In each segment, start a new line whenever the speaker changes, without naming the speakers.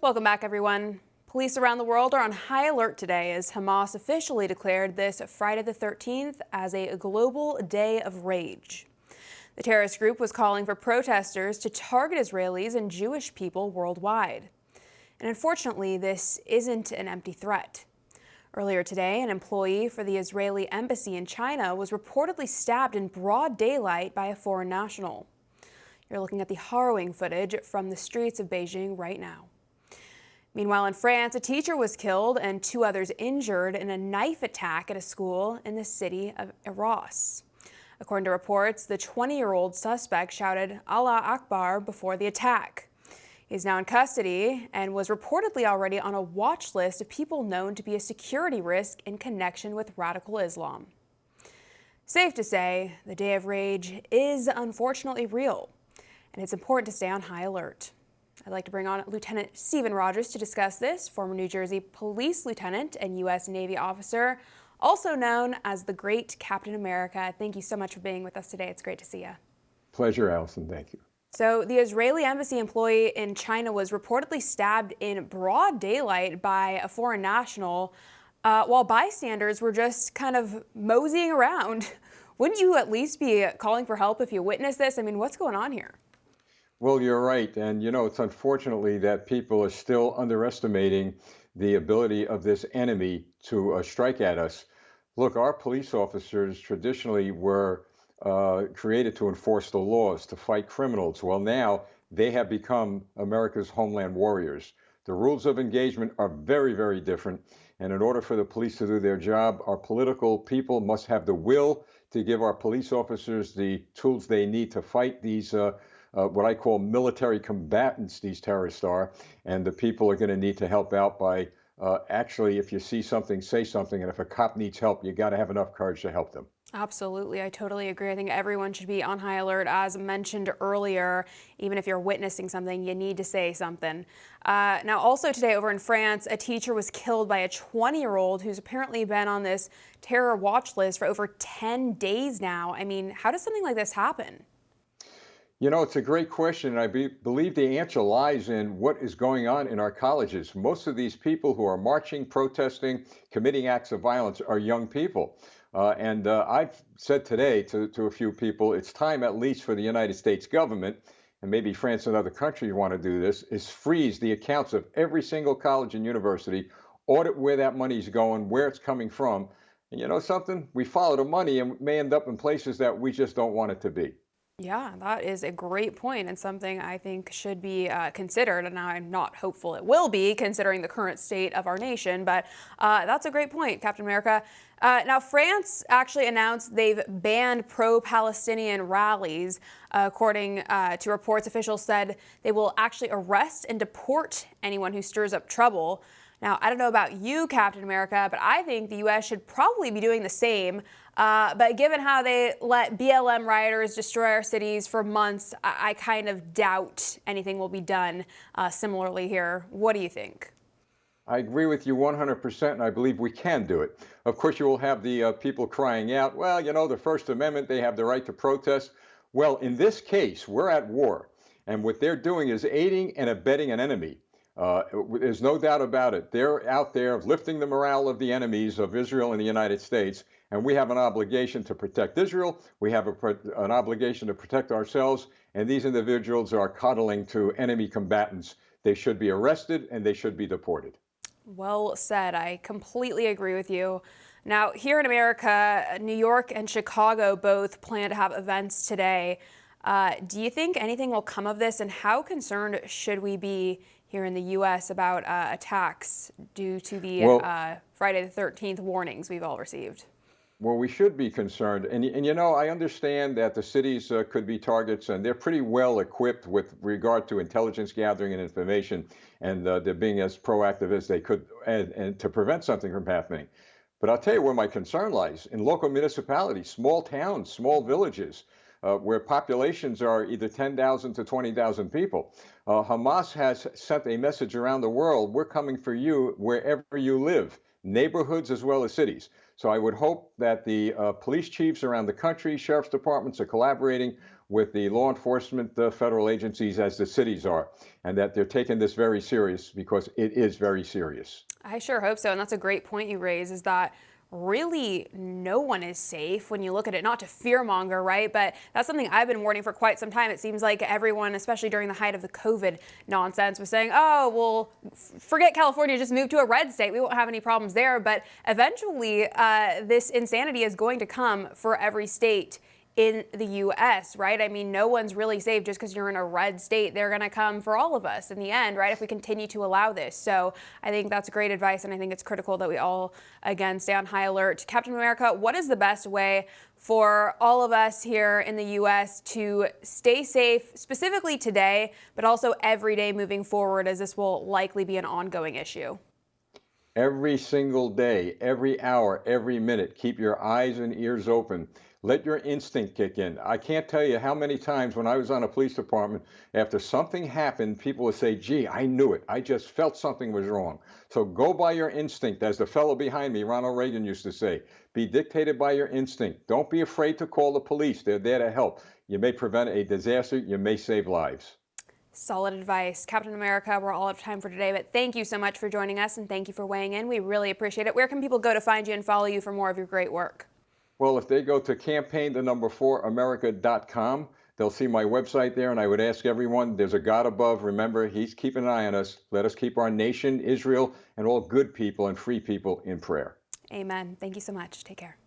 Welcome back, everyone. Police around the world are on high alert today as Hamas officially declared this Friday the 13th as a global day of rage. The terrorist group was calling for protesters to target Israelis and Jewish people worldwide. And unfortunately, this isn't an empty threat. Earlier today, an employee for the Israeli embassy in China was reportedly stabbed in broad daylight by a foreign national. You're looking at the harrowing footage from the streets of Beijing right now. Meanwhile, in France, a teacher was killed and two others injured in a knife attack at a school in the city of Arras. According to reports, the 20-year-old suspect shouted Allah Akbar before the attack. He's now in custody and was reportedly already on a watch list of people known to be a security risk in connection with radical Islam. Safe to say, the Day of Rage is unfortunately real, and it's important to stay on high alert. I'd like to bring on Lieutenant Stephen Rogers to discuss this, former New Jersey police lieutenant and U.S. Navy officer, also known as the Great Captain America. Thank you so much for being with us today. It's great to see you.
Pleasure, Allison. Thank you.
So the Israeli embassy employee in China was reportedly stabbed in broad daylight by a foreign national while bystanders were just kind of moseying around. Wouldn't you at least be calling for help if you witnessed this? I mean, what's going on here?
Well, you're right. And, it's unfortunately that people are still underestimating the ability of this enemy to strike at us. Look, our police officers traditionally were created to enforce the laws, to fight criminals. Well, now they have become America's homeland warriors. The rules of engagement are very, very different. And in order for the police to do their job, our political people must have the will to give our police officers the tools they need to fight these what I call military combatants, these terrorists are, and the people are going to need to help out by actually, if you see something, say something, and if a cop needs help, you got to have enough courage to help them.
Absolutely. I totally agree. I think everyone should be on high alert. As mentioned earlier, even if you're witnessing something, you need to say something. Now, also today over in France, a teacher was killed by a 20-year-old who's apparently been on this terror watch list for over 10 days now. I mean, how does something like this happen?
It's a great question, and I believe the answer lies in what is going on in our colleges. Most of these people who are marching, protesting, committing acts of violence are young people. And I've said today to a few people, it's time at least for the United States government, and maybe France and other countries want to do this, is freeze the accounts of every single college and university, audit where that money's going, where it's coming from. And you know something? We follow the money and it may end up in places that we just don't want it to be.
Yeah, that is a great point and something I think should be considered. And I'm not hopeful it will be, considering the current state of our nation. But that's a great point, Captain America. Now, France actually announced they've banned pro-Palestinian rallies. According to reports, officials said they will actually arrest and deport anyone who stirs up trouble. Now, I don't know about you, Captain America, but I think the U.S. should probably be doing the same. But given how they let BLM rioters destroy our cities for months, I kind of doubt anything will be done similarly here. What do you think?
I agree with you 100%, and I believe we can do it. Of course, you will have the people crying out, well, the First Amendment, they have the right to protest. Well, in this case, we're at war, and what they're doing is aiding and abetting an enemy. There's no doubt about it. They're out there lifting the morale of the enemies of Israel and the United States, and we have an obligation to protect Israel. We have an obligation to protect ourselves, and these individuals are coddling to enemy combatants. They should be arrested and they should be deported.
Well said. I completely agree with you. Now, here in America, New York and Chicago both plan to have events today. Do you think anything will come of this, and how concerned should we be here in the U.S. about attacks due to the Friday the 13th warnings we've all received?
Well, we should be concerned. And I understand that the cities could be targets, and they're pretty well equipped with regard to intelligence gathering and information, and they're being as proactive as they could and to prevent something from happening. But I'll tell you where my concern lies: in local municipalities, small towns, small villages, where populations are either 10,000 to 20,000 people. Hamas has sent a message around the world: we're coming for you wherever you live, neighborhoods as well as cities. So I would hope that the police chiefs around the country, sheriff's departments are collaborating with the law enforcement federal agencies as the cities are, and that they're taking this very serious because it is very serious.
I sure hope so. And that's a great point you raise, is that really no one is safe when you look at it, not to fearmonger, right? But that's something I've been warning for quite some time. It seems like everyone, especially during the height of the COVID nonsense, was saying, oh, well, forget California, just move to a red state. We won't have any problems there. But eventually, this insanity is going to come for every state in the U.S., right? I mean, no one's really safe just because you're in a red state. They're going to come for all of us in the end, right, if we continue to allow this. So I think that's great advice, and I think it's critical that we all, again, stay on high alert. Captain America, what is the best way for all of us here in the U.S. to stay safe, specifically today, but also every day moving forward, as this will likely be an ongoing issue?
Every single day, every hour, every minute, keep your eyes and ears open. Let your instinct kick in. I can't tell you how many times when I was on a police department, after something happened, people would say, gee, I knew it. I just felt something was wrong. So go by your instinct. As the fellow behind me, Ronald Reagan, used to say, be dictated by your instinct. Don't be afraid to call the police. They're there to help. You may prevent a disaster. You may save lives.
Solid advice. Captain America, we're all out of time for today, but thank you so much for joining us, and thank you for weighing in. We really appreciate it. Where can people go to find you and follow you for more of your great work?
Well, if they go to campaign4america.com, they'll see my website there, and I would ask everyone, there's a God above. Remember, he's keeping an eye on us. Let us keep our nation, Israel, and all good people and free people in prayer.
Amen. Thank you so much. Take care.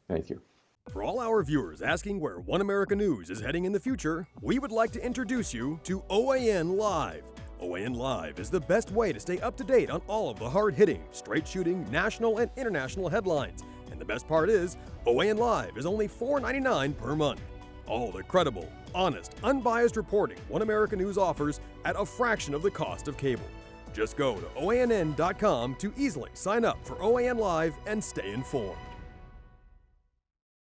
Thank you.
For all our viewers asking where One America News is heading in the future, we would like to introduce you to OAN Live. OAN Live is the best way to stay up to date on all of the hard-hitting, straight-shooting, national and international headlines. And the best part is, OAN Live is only $4.99 per month. All the credible, honest, unbiased reporting One America News offers at a fraction of the cost of cable. Just go to OANN.com to easily sign up for OAN Live and stay informed.